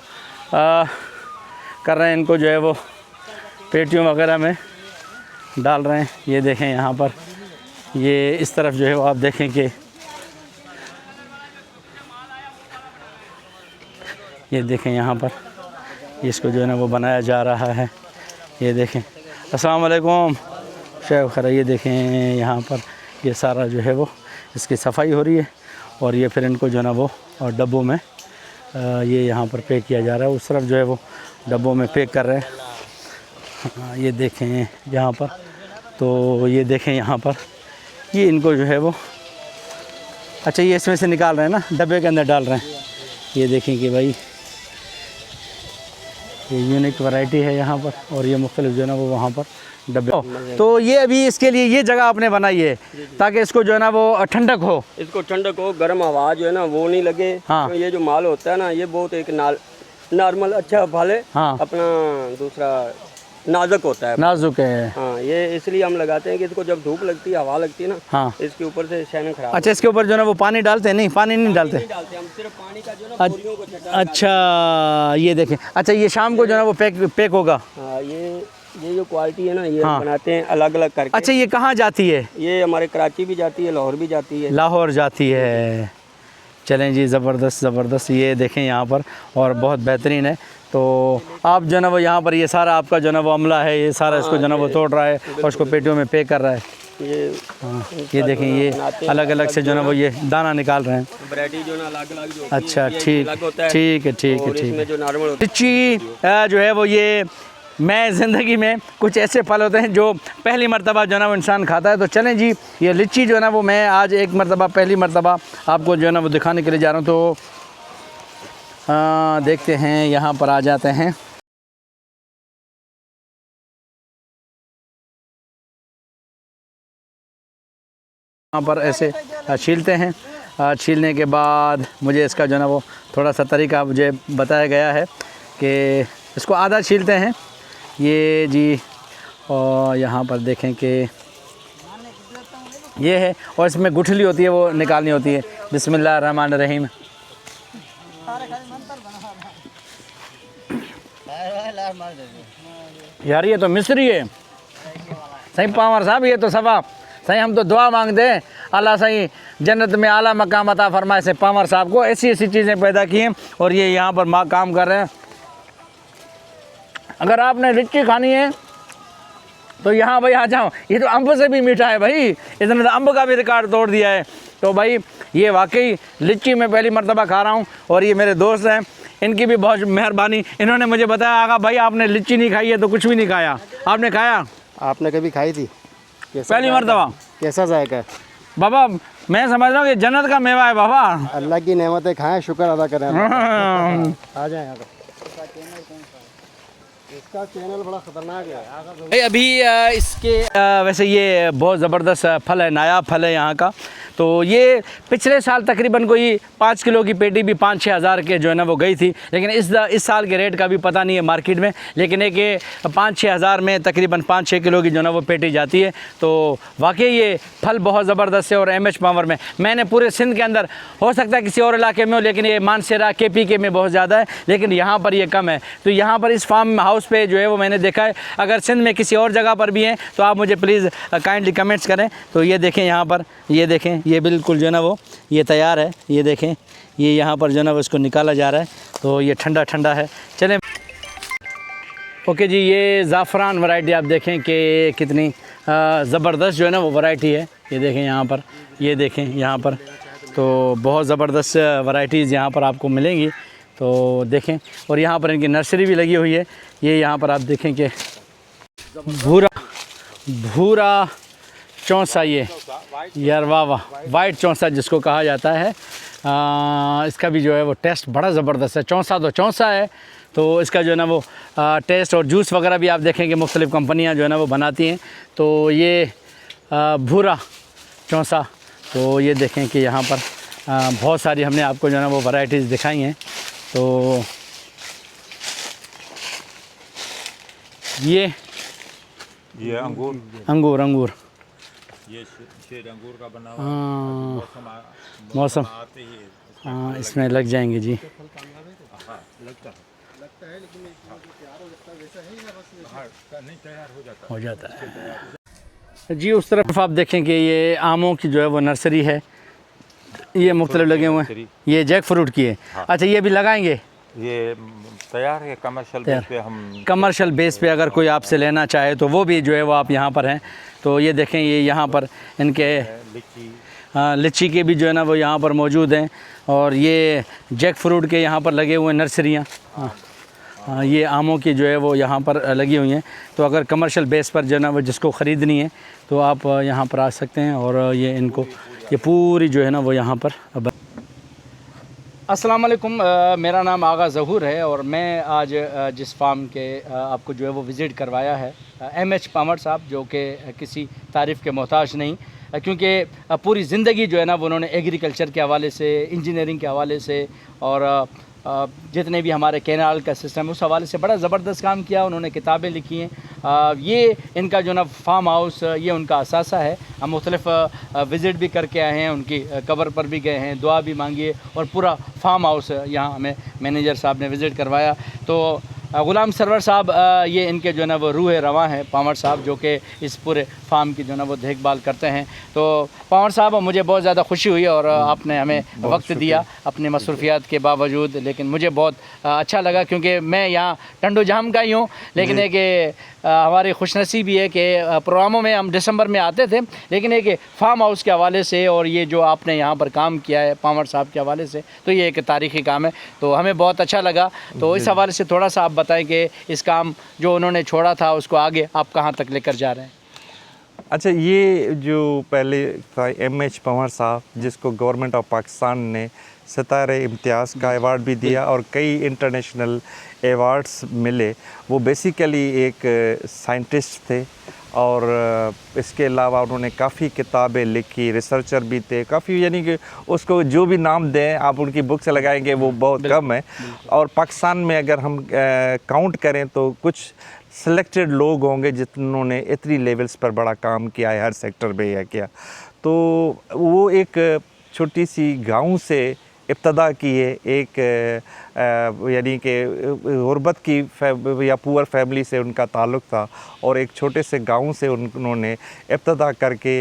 कर रहे हैं, इनको जो है वो पेटियों वगैरह में डाल रहे हैं। ये देखें यहाँ पर ये इस तरफ जो है वो आप देखें कि ये देखें यहाँ पर इसको जो है ना वो बनाया जा रहा है। ये देखें अस्सलाम वालेकुम शेख खैर। ये देखें यहाँ पर ये सारा जो है वो इसकी सफाई हो रही है और ये फिर इनको जो है ना वो और डब्बों में ये यहाँ पर पैक किया जा रहा है। उस तरफ जो है वो डब्बों में पैक कर रहे हैं। ये देखें यहाँ पर, तो ये देखें यहाँ पर ये इनको जो है वो अच्छा ये इसमें से निकाल रहे हैं ना, डब्बे के अंदर डाल रहे हैं। ये देखें कि भाई ये यूनिक वैरायटी है यहाँ पर और ये मुख्तलिफ जो है ना वो वहाँ पर डब्बे। तो ये अभी इसके लिए ये जगह आपने बनाई है ताकि इसको जो है ना वो ठंडक हो, इसको ठंडक हो, गर्म हवा जो है ना वो नहीं लगे। हाँ। तो ये जो माल होता है ना ये बहुत एक नॉर्मल अच्छा फल है। हाँ। अपना दूसरा नाजुक होता है, नाजुक है। हाँ ये इसलिए हम लगाते हैं कि इसको जब धूप लगती है हवा लगती है ना, हाँ इसके ऊपर से शाइनिंग खराब। अच्छा इसके ऊपर जो है ना वो पानी डालते हैं? नहीं पानी नहीं डालते, हम सिर्फ पानी का जो है ना बोरियों को छटा। अच्छा ये देखें, अच्छा ये शाम को जो है ना वो पैक होगा। हाँ ये ये जो क्वालिटी है ना, ये हाँ। बनाते हैं अलग अलग करके। अच्छा, ये कहाँ जाती है? ये हमारे कराची भी जाती है, लाहौर भी जाती है। लाहौर जाती है। चलें जी, ज़बरदस्त ज़बरदस्त। ये देखें यहाँ पर, और बहुत बेहतरीन है। तो आप जो है ना वो यहाँ पर ये सारा आपका जो है ना वो अमला है, ये सारा इसको जो है ना वो तोड़ रहा है और उसको पेटियों में पैक कर रहा है। ये देखें, ये अलग अलग से जो है ना वो ये दाना निकाल रहे हैं। वैरायटी जो ना अलग अलग जो अच्छा, ठीक ठीक है, ठीक है, ठीक इसमें है। जो नॉर्मल होता लिच्ची जो है वो ये, मैं ज़िंदगी में कुछ ऐसे फल होते हैं जो पहली मर्तबा जो है ना वो इंसान खाता है। तो चलें जी, ये लिच्ची जो है ना वो मैं आज एक मर्तबा, पहली मर्तबा आपको जो है ना वो दिखाने के लिए जा रहा हूँ। तो देखते हैं, यहाँ पर आ जाते हैं। यहाँ पर ऐसे छीलते हैं। छीलने के बाद मुझे इसका जो है ना वो थोड़ा सा तरीका मुझे बताया गया है कि इसको आधा छीलते हैं ये जी। और यहाँ पर देखें कि ये है, और इसमें गुठली होती है, वो निकालनी होती है। बिस्मिल्लाह रहमान रहीम। यार ये तो मिस्री है सही पावर साहब, ये तो सफा सही। हम तो दुआ मांगते हैं अल्लाह सही जन्नत में आला मकाम अता फरमाए से पावर साहब को। ऐसी ऐसी चीज़ें पैदा की हैं और ये यहाँ पर माँ काम कर रहे हैं। अगर आपने लिच्ची खानी है तो यहाँ भाई आ जाओ। ये तो अम्ब से भी मीठा है भाई, इसने तो अम्ब का भी रिकॉर्ड तोड़ दिया है। तो भाई ये वाकई लिच्ची मैं पहली मर्तबा खा रहा हूँ, और ये मेरे दोस्त हैं, इनकी भी बहुत मेहरबानी। इन्होंने मुझे बताया, आगा भाई आपने लिच्ची नहीं खाई है तो कुछ भी नहीं खाया। आपने खाया? आपने कभी खाई थी? पहली मर्तबा। कैसा जायका है बाबा मैं समझ रहा हूँ कि जन्नत का मेवा है बाबा। अल्लाह की नेमतें खाएं, शुक्र अदा करें। आ जाए यहाँ इसका चैनल बड़ा ख़तरनाक है भाई। अभी इसके वैसे ये बहुत ज़बरदस्त फल है, नायाब फल है यहाँ का। तो ये पिछले साल तकरीबन कोई 5 किलो की पेटी भी 5-6 हज़ार के जो है ना वो गई थी, लेकिन इस साल के रेट का भी पता नहीं है मार्केट में। लेकिन एक 5-6 हज़ार में तकरीबन 5-6 किलो की जो है ना वो पेटी जाती है। तो वाकई ये फल बहुत ज़बरदस्त है। और MH पावर में मैंने पूरे सिंध के अंदर, हो सकता है किसी और इलाके में हो, लेकिन ये मानसरा KPK में बहुत ज़्यादा है, लेकिन यहाँ पर ये कम है। तो यहाँ पर इस फार्म हाउस पे जो है वो मैंने देखा है। अगर सिंध में किसी और जगह पर भी हैं तो आप मुझे प्लीज़ काइंडली कमेंट्स करें। तो ये देखें यहाँ पर, ये देखें, ये बिल्कुल जो है ना वो ये तैयार है। ये देखें, ये यहाँ पर जो है ना वो इसको निकाला जा रहा है। तो ये ठंडा ठंडा है। चलें ओके जी, ये ज़ाफ़रान वैरायटी आप देखें कि कितनी ज़बरदस्त जो है ना वो वैरायटी है। ये देखें यहाँ पर, ये देखें यहाँ पर, तो बहुत ज़बरदस्त वैरायटीज़ यहाँ पर आपको मिलेंगी। तो देखें, और यहाँ पर इनकी नर्सरी भी लगी हुई है। ये यहाँ पर आप देखें कि भूरा चौंसा, ये यार वाह वाह, वाइट चौंसा जिसको कहा जाता है। इसका भी जो है वो टेस्ट बड़ा ज़बरदस्त है। चौंसा तो चौंसा है, तो इसका जो है ना वो टेस्ट और जूस वगैरह भी आप देखें कि मुख्तलिफ़ कंपनियां जो है ना वो बनाती हैं। तो ये भूरा चौंसा, तो ये देखें कि यहाँ पर बहुत सारी हमने आपको जो है ना वो वैरायटीज़ दिखाई हैं। तो ये अंगूर ये शेर अंगूर का बना हुआ हाँ, मौसम आते ही हाँ इसमें लग जाएंगे जी। लगता है लेकिन नहीं तैयार हो जाता है जी। उस तरफ आप देखें कि ये आमों की जो है वो नर्सरी है। ये मुख्तलिफ लगे हुए हैं। ये जैक फ्रूट की है। अच्छा, ये भी लगाएंगे? ये तैयार है कमर्शियल बेस पे। हम कमर्शियल बेस पे अगर कोई आपसे लेना चाहे तो वो भी जो है वो आप यहाँ पर हैं। तो ये देखें, ये यहाँ पर इनके लिच्ची के भी जो है ना वो यहाँ पर मौजूद हैं। और ये जैक फ्रूट के यहाँ पर लगे हुए हैं नर्सरियाँ। ये आमों की जो है वो यहाँ पर लगी हुई हैं। तो अगर कमर्शियल बेस पर जो है ना वो जिसको ख़रीदनी है तो आप यहाँ पर आ सकते हैं। और ये इनको ये पूरी जो है ना वो यहाँ पर। अस्सलाम वालेकुम, मेरा नाम आगा ज़हूर है और मैं आज जिस फार्म के आपको जो है वो विज़िट करवाया है, MH पावर साहब, जो कि किसी तारीफ़ के मोहताज नहीं, क्योंकि पूरी ज़िंदगी जो है ना वो उन्होंने एग्रीकल्चर के हवाले से, इंजीनियरिंग के हवाले से और जितने भी हमारे कैनाल का सिस्टम उस हवाले से बड़ा ज़बरदस्त काम किया। उन्होंने किताबें लिखी हैं। ये इनका जो ना फार्म हाउस, ये उनका असासा है। हम मुख्तलिफ़ विज़िट भी करके आए हैं, उनकी कब्र पर भी गए हैं, दुआ भी मांगी है। और पूरा फार्म हाउस यहाँ हमें मैनेजर साहब ने विज़िट करवाया। तो ग़ुलाम सरवर साहब ये इनके जो है ना वो रूह रवां हैं, पंवर साहब, जो कि इस पूरे फार्म की जो है ना वो देखभाल करते हैं। तो पंवर साहब, मुझे बहुत ज़्यादा खुशी हुई और आपने हमें वक्त दिया अपनी मसरूफियात के बावजूद, लेकिन मुझे बहुत अच्छा लगा क्योंकि मैं यहाँ टंडो जाम का ही हूँ, लेकिन एक हमारी खुशनसीबी है कि प्रोग्रामों में हम दिसंबर में आते थे, लेकिन एक फार्म हाउस के हवाले से और ये जो आपने यहाँ पर काम किया है पंवर साहब के हवाले से, तो ये एक तारीख़ी काम है, तो हमें बहुत अच्छा लगा। तो इस हवाले से थोड़ा सा आप बताएं कि इस काम जो उन्होंने छोड़ा था उसको आगे आप कहाँ तक लेकर जा रहे हैं? अच्छा, ये जो पहले था MH पंवर साहब, जिसको गवर्नमेंट ऑफ पाकिस्तान ने सितारे इम्तियाज़ का अवार्ड भी दिया और कई इंटरनेशनल अवार्ड्स मिले, वो बेसिकली एक साइंटिस्ट थे और इसके अलावा उन्होंने काफ़ी किताबें लिखी, रिसर्चर भी थे काफ़ी, यानी कि उसको जो भी नाम दें आप उनकी बुक से लगाएंगे वो बहुत कम है। और पाकिस्तान में अगर हम काउंट करें तो कुछ सिलेक्टेड लोग होंगे जिन्होंने इतनी लेवल्स पर बड़ा काम किया है, हर सेक्टर में यह किया। तो वो एक छोटी सी गांव से इब्तदा किए, एक यानी कि गुरबत की या पुअर फैमिली से उनका ताल्लुक़ था और एक छोटे से गांव से उन्होंने इब्तदा करके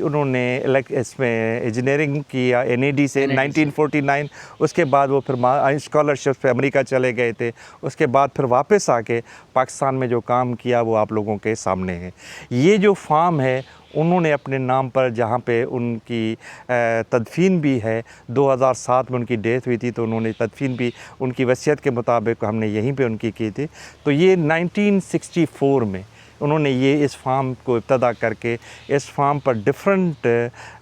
उन्होंने इसमें इंजीनियरिंग किया NAD से 1949। उसके बाद वो फिर स्कॉलरशिप पे अमेरिका चले गए थे। उसके बाद फिर वापस आके पाकिस्तान में जो काम किया वो आप लोगों के सामने है। ये जो फार्म है उन्होंने अपने नाम पर, जहाँ पे उनकी तदफीन भी है, 2007 में उनकी डेथ हुई थी, तो उन्होंने तदफीन भी उनकी वसीयत के मुताबिक हमने यहीं पे उनकी की थी। तो ये 1964 में उन्होंने ये इस फार्म को इब्तदा करके इस फार्म पर डिफरेंट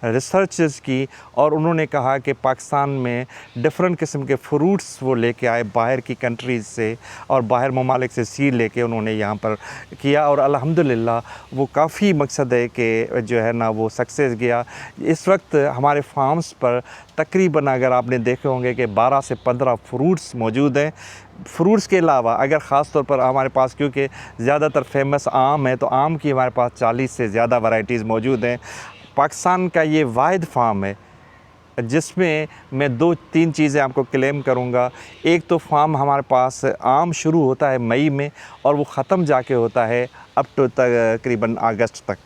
रिसर्चेस की और उन्होंने कहा कि पाकिस्तान में डिफरेंट किस्म के फ्रूट्स वो लेके आए बाहर की कंट्रीज़ से और बाहर ममालिक से सीड लेके उन्होंने यहाँ पर किया और अल्हम्दुलिल्लाह वो काफ़ी मकसद है कि जो है ना वो सक्सेस गया। इस वक्त हमारे फार्म्स पर तकरीबन अगर आपने देखे होंगे कि 12 से 15 फ्रूट्स मौजूद हैं। फ्रूट्स के अलावा अगर ख़ास तौर पर हमारे पास, क्योंकि ज़्यादातर फेमस आम है, तो आम की हमारे पास 40 से ज़्यादा वैरायटीज़ मौजूद हैं। पाकिस्तान का ये वाहिद फार्म है जिसमें मैं 2-3 चीज़ें आपको क्लेम करूँगा। एक तो फार्म हमारे पास आम शुरू होता है मई में और वो ख़त्म जाके होता है अप टू तकरीबन अगस्त तक,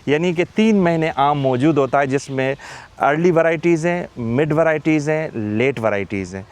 यानी कि 3 महीने आम मौजूद होता है, जिसमें अर्ली वैरायटीज़ हैं, मिड वैरायटीज़ हैं, लेट वैरायटीज़ हैं।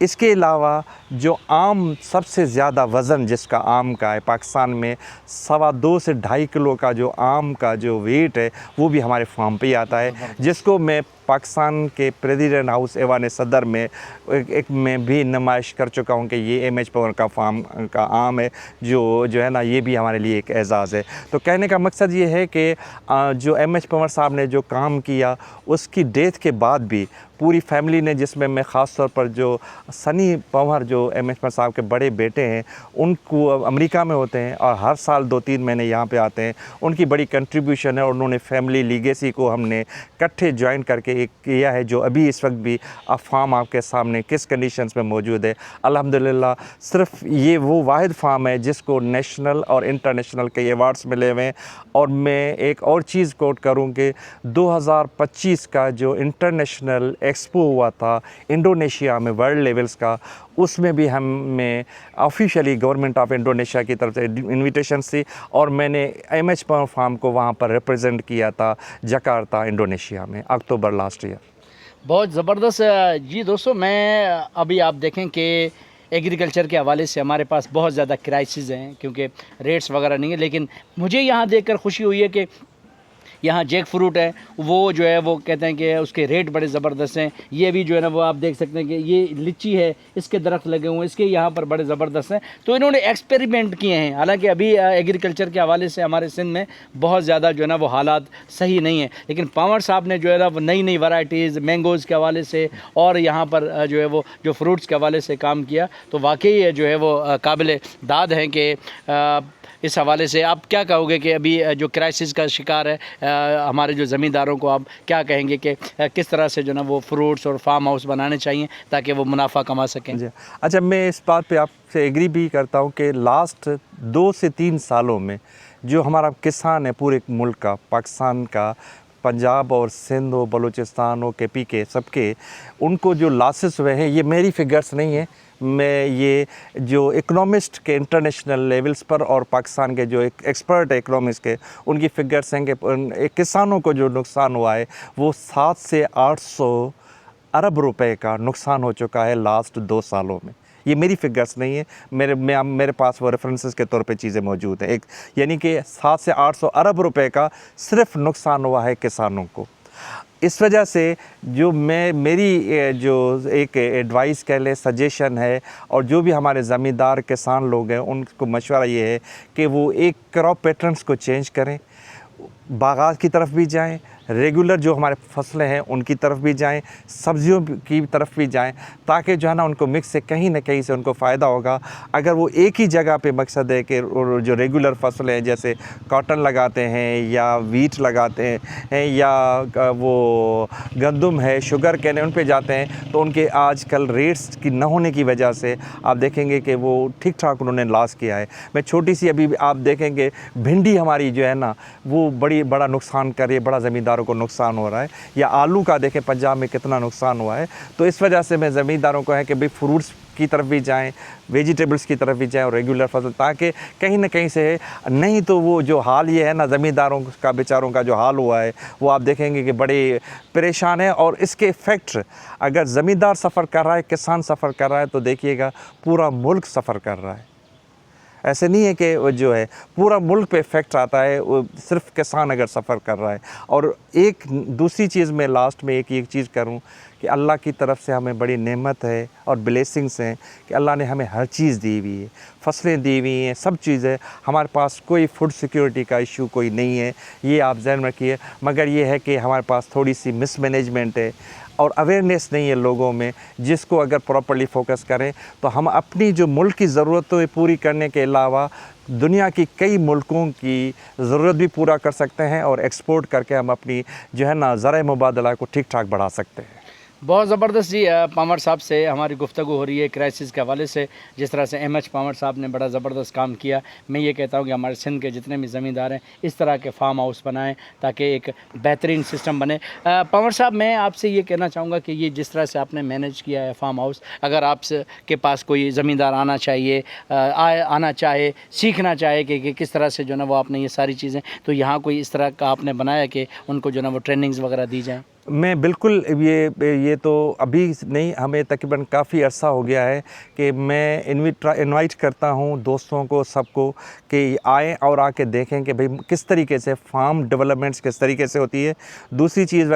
इसके अलावा जो आम सबसे ज़्यादा वज़न जिसका आम का है पाकिस्तान में 2.25 से 2.5 किलो का जो आम का जो वेट है वो भी हमारे फार्म पे ही आता है, जिसको मैं पाकिस्तान के प्रेसिडेंट हाउस ऐवान सदर में एक में भी नुमाइश कर चुका हूँ कि ये MH पंवर का फार्म का आम है, जो है ना ये भी हमारे लिए एक एज़ाज़ है। तो कहने का मकसद ये है कि जो MH पंवर साहब ने जो काम किया उसकी डेथ के बाद भी पूरी फैमिली ने, जिसमें मैं ख़ास तौर पर जो सनी पंवर जो MH पंवर साहब के बड़े बेटे हैं उनको अमेरिका में होते हैं और हर साल 2-3 महीने यहाँ पे आते हैं, उनकी बड़ी कंट्रीब्यूशन है और उन्होंने फैमिली लीगेसी को हमने इकट्ठे ज्वाइन करके एक किया है, जो अभी इस वक्त भी फार्म आपके सामने किस कंडीशंस में मौजूद है। अल्हम्दुलिल्लाह सिर्फ ये वो वाहिद फार्म है जिसको नेशनल और इंटरनेशनल के अवार्ड्स मिले हुए हैं। और मैं एक और चीज़ कोट करूँ कि 2025 का जो इंटरनेशनल एक्सपो हुआ था इंडोनेशिया में वर्ल्ड लेवल्स का, उसमें भी हमें ऑफिशियली गवर्नमेंट ऑफ इंडोनेशिया की तरफ से इनविटेशन थी और मैंने MH पंवर फार्म को वहाँ पर रिप्रेजेंट किया था जकार्ता इंडोनेशिया में अक्टूबर लास्ट ईयर। बहुत ज़बरदस्त जी दोस्तों। मैं अभी आप देखें कि एग्रीकल्चर के हवाले से हमारे पास बहुत ज़्यादा क्राइसिस हैं क्योंकि रेट्स वगैरह नहीं है, लेकिन मुझे यहाँ देखकर खुशी हुई है कि यहाँ जैक फ्रूट है वो जो है वो कहते हैं कि उसके रेट बड़े ज़बरदस्त हैं। ये भी जो है ना वो आप देख सकते हैं कि ये लीची है, इसके दरख्त लगे हुए हैं, इसके यहाँ पर बड़े ज़बरदस्त हैं। तो इन्होंने एक्सपेरिमेंट किए हैं। हालांकि अभी एग्रीकल्चर के हवाले से हमारे सिंध में बहुत ज़्यादा जो है ना वो हालात सही नहीं है, लेकिन पंवर साहब ने जो है ना वो नई नई वैरायटीज़ मैंगोज़ के हवाले से और यहाँ पर जो है वो जो फ्रूट्स के हवाले से काम किया। तो वाकई जो है वो काबिल दाद हैं कि इस हवाले से आप क्या कहोगे कि अभी जो क्राइसिस का शिकार है हमारे जो ज़मींदारों को आप क्या कहेंगे कि किस तरह से जो ना वो फ्रूट्स और फार्म हाउस बनाने चाहिए ताकि वो मुनाफा कमा सकें? जी अच्छा, मैं इस बात पे आपसे एग्री भी करता हूँ कि लास्ट 2 से 3 सालों में जो हमारा किसान है पूरे मुल्क का, पाकिस्तान का पंजाब और सिंध हो, बलूचिस्तान हो, केपी के सबके, उनको जो लॉसेस हुए हैं, ये मेरी फिगर्स नहीं है, मैं ये जो इकोनॉमिस्ट के इंटरनेशनल लेवल्स पर और पाकिस्तान के जो एक एक्सपर्ट इकोनॉमिस्ट के, उनकी फिगर्स हैं कि किसानों को जो नुकसान हुआ है वो 700 से 800 अरब रुपए का नुकसान हो चुका है लास्ट 2 सालों में। ये मेरी फिगर्स नहीं है, मेरे पास वो रेफरेंसेस के तौर पे चीज़ें मौजूद हैं। एक यानी कि 700 से 800 अरब रुपए का सिर्फ नुकसान हुआ है किसानों को। इस वजह से जो मेरी जो एक एडवाइस कह लें, सजेशन है, और जो भी हमारे ज़मींदार किसान लोग हैं उनको मशवरा ये है कि वो एक क्रॉप पैटर्न्स को चेंज करें, बागात की तरफ भी जाएं, रेगुलर जो हमारे फसलें हैं उनकी तरफ भी जाएं, सब्जियों की तरफ भी जाएं, ताकि जो है ना उनको मिक्स से कहीं ना कहीं से उनको फ़ायदा होगा। अगर वो एक ही जगह पे मकसद है कि जो रेगुलर फसलें हैं जैसे कॉटन लगाते हैं या वीट लगाते हैं या वो गंदम है, शुगर कैन है, उन पे जाते हैं, तो उनके आजकल रेट्स की न होने की वजह से आप देखेंगे कि वो ठीक ठाक उन्होंने लॉस किया है। मैं छोटी सी अभी आप देखेंगे भिंडी हमारी जो है ना वो बड़ा नुकसान कर रही है, बड़ा ज़मींदारों को नुकसान हो रहा है, या आलू का देखें पंजाब में कितना नुकसान हुआ है। तो इस वजह से मैं ज़मींदारों को है कि भाई फ्रूट्स की तरफ भी जाएं, वेजिटेबल्स की तरफ भी जाएं और रेगुलर फसल, ताकि कहीं ना कहीं से, नहीं तो वो जो हाल ये है ना ज़मींदारों का बेचारों का जो हाल हुआ है वो आप देखेंगे कि बड़े परेशान है। और इसके इफ़ेक्ट अगर ज़मींदार सफ़र कर रहा है, किसान सफ़र कर रहा है, तो देखिएगा पूरा मुल्क सफ़र कर रहा है। ऐसे नहीं है कि वो जो है पूरा मुल्क पे इफ़ेक्ट आता है, वो सिर्फ किसान अगर सफ़र कर रहा है। और एक दूसरी चीज़ मैं लास्ट में एक चीज़ करूं कि अल्लाह की तरफ से हमें बड़ी नेमत है और ब्लेसिंग्स हैं कि अल्लाह ने हमें हर चीज़ दी हुई है, फसलें दी हुई हैं, सब चीज़ें हमारे पास, कोई फूड सिक्योरिटी का इशू कोई नहीं है, ये आप ज़हन में रखिए। मगर ये है कि हमारे पास थोड़ी सी मिसमैनेजमेंट है और अवेयरनेस नहीं है लोगों में, जिसको अगर प्रॉपर्ली फोकस करें तो हम अपनी जो मुल्क की ज़रूरतें पूरी करने के अलावा दुनिया की कई मुल्कों की ज़रूरत भी पूरा कर सकते हैं और एक्सपोर्ट करके हम अपनी जो है ना ज़राए मुबादला को ठीक ठाक बढ़ा सकते हैं। बहुत ज़बरदस्त जी। पामर साहब से हमारी गुफ्तगू हो रही है क्राइसिस के हवाले से। जिस तरह से एमएच पामर साहब ने बड़ा ज़बरदस्त काम किया, मैं ये कहता हूँ कि हमारे सिंध के जितने भी ज़मींदार हैं इस तरह के फार्म हाउस बनाएं ताकि एक बेहतरीन सिस्टम बने। पामर साहब, मैं आपसे ये कहना चाहूँगा कि ये जिस तरह से आपने मैनेज किया है फार्म हाउस, अगर आपसे के पास कोई ज़मींदार आना चाहिए, आना चाहे, सीखना चाहे कि किस तरह से जो ना वो आपने ये सारी चीज़ें, तो यहाँ कोई इस तरह का आपने बनाया कि उनको जो ना वो ट्रेनिंग्स वगैरह दी जाएँ? मैं बिल्कुल, ये तो अभी नहीं, हमें तकरीबन काफ़ी अर्सा हो गया है कि मैं इनवाइट करता हूँ दोस्तों को, सबको, कि आएँ और आके देखें कि भाई किस तरीके से फार्म डेवलपमेंट्स किस तरीके से होती है। दूसरी चीज़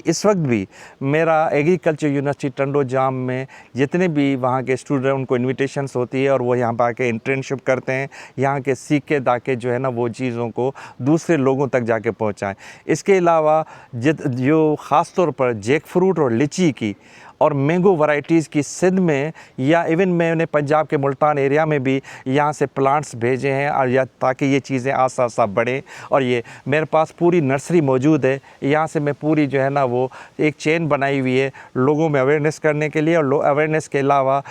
इस वक्त भी मेरा एग्रीकल्चर यूनिवर्सिटी टंडो जाम में जितने भी वहाँ के स्टूडेंट, उनको इन्विटेशंस होती है और वो यहाँ पर आके इंटर्नशिप करते हैं, यहाँ के सीख के ताकि जो है ना वो चीज़ों को दूसरे लोगों तक जाके पहुँचाएँ। इसके अलावा जो ख़ास तौर पर जैक फ्रूट और लीची की और मैंगो वैरायटीज़ की सिंध में, या इवन मैंने पंजाब के मुल्तान एरिया में भी यहाँ से प्लांट्स भेजे हैं, और या ताकि ये चीज़ें आस्ता आस्ता बढ़ें। और ये मेरे पास पूरी नर्सरी मौजूद है, यहाँ से मैं पूरी जो है ना वो एक चेन बनाई हुई है लोगों में अवेयरनेस करने के लिए। और अवेयरनेस के अलावा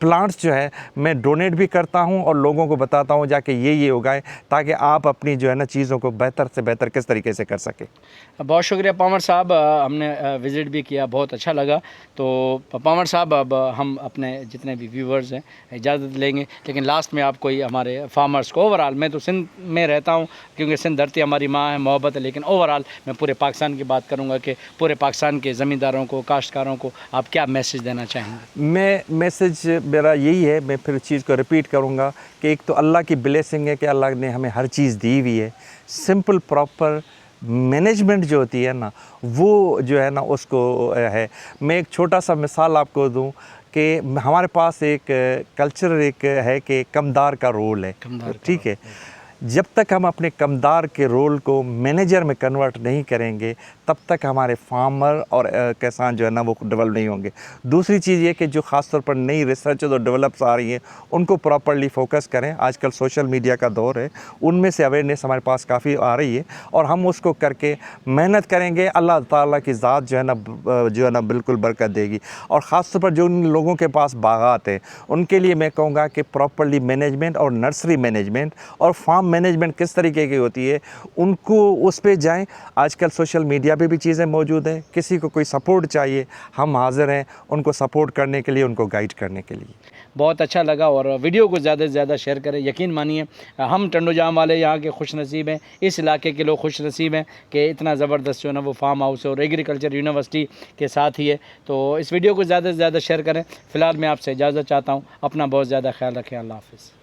प्लांट्स जो है मैं डोनेट भी करता हूं और लोगों को बताता हूं जाके ये उगाएं, ताकि आप अपनी जो है ना चीज़ों को बेहतर से बेहतर किस तरीके से कर सकें। बहुत शुक्रिया पामर साहब, हमने विज़िट भी किया, बहुत अच्छा लगा। तो पामर साहब, अब हम अपने जितने भी व्यूवर्स हैं इजाज़त लेंगे, लेकिन लास्ट में आप कोई हमारे फार्मर्स को ओवरऑल, मैं तो सिंध में रहता हूँ क्योंकि सिंध धरती हमारी माँ है, मोहब्बत है, लेकिन ओवरऑल मैं पूरे पाकिस्तान की बात करूँगा कि पूरे पाकिस्तान के ज़मींदारों को, काश्तकारों को आप क्या मैसेज देना चाहेंगे? मैं मैसेज मेरा यही है, मैं फिर चीज़ को रिपीट करूँगा कि एक तो अल्लाह की ब्लेसिंग है कि अल्लाह ने हमें हर चीज़ दी हुई है। सिंपल प्रॉपर मैनेजमेंट जो होती है ना, वो जो है ना उसको है। मैं एक छोटा सा मिसाल आपको दूं कि हमारे पास एक कल्चर एक है कि कमदार का रोल है, ठीक है। जब तक हम अपने कमदार के रोल को मैनेजर में कन्वर्ट नहीं करेंगे तब तक हमारे फार्मर और किसान जो है ना वो डेवलप नहीं होंगे। दूसरी चीज़ ये कि जो ख़ास तौर पर नई रिसर्च और डेवलप्स आ रही हैं उनको प्रॉपर्ली फोकस करें। आजकल सोशल मीडिया का दौर है, उनमें से अवेयरनेस हमारे पास काफ़ी आ रही है और हम उसको करके मेहनत करेंगे, अल्लाह ताला की ज़ात जो है ना बिल्कुल बरकत देगी। और ख़ास तौर पर जो उन लोगों के पास बागात हैं उनके लिए मैं कहूँगा कि प्रॉपर्ली मैनेजमेंट और नर्सरी मैनेजमेंट और फार्म मैनेजमेंट किस तरीके की होती है उनको उस पे जाएं। आजकल सोशल मीडिया पे भी चीज़ें मौजूद हैं, किसी को कोई सपोर्ट चाहिए हम हाज़िर हैं उनको सपोर्ट करने के लिए, उनको गाइड करने के लिए। बहुत अच्छा लगा और वीडियो को ज़्यादा से ज़्यादा शेयर करें। यकीन मानिए हम टंडोजाम वाले यहाँ के खुश नसीब हैं, इस इलाके के लोग खुश नसीब हैं कि इतना ज़बरदस्त जो है ना वो फार्म हाउस और एग्रीकल्चर यूनिवर्सिटी के साथ ही है। तो इस वीडियो को ज़्यादा से ज़्यादा शेयर करें। फ़िलहाल मैं आपसे इजाज़त चाहता हूँ, अपना बहुत ज़्यादा ख्याल रखें। अल्लाह हाफ़िज़।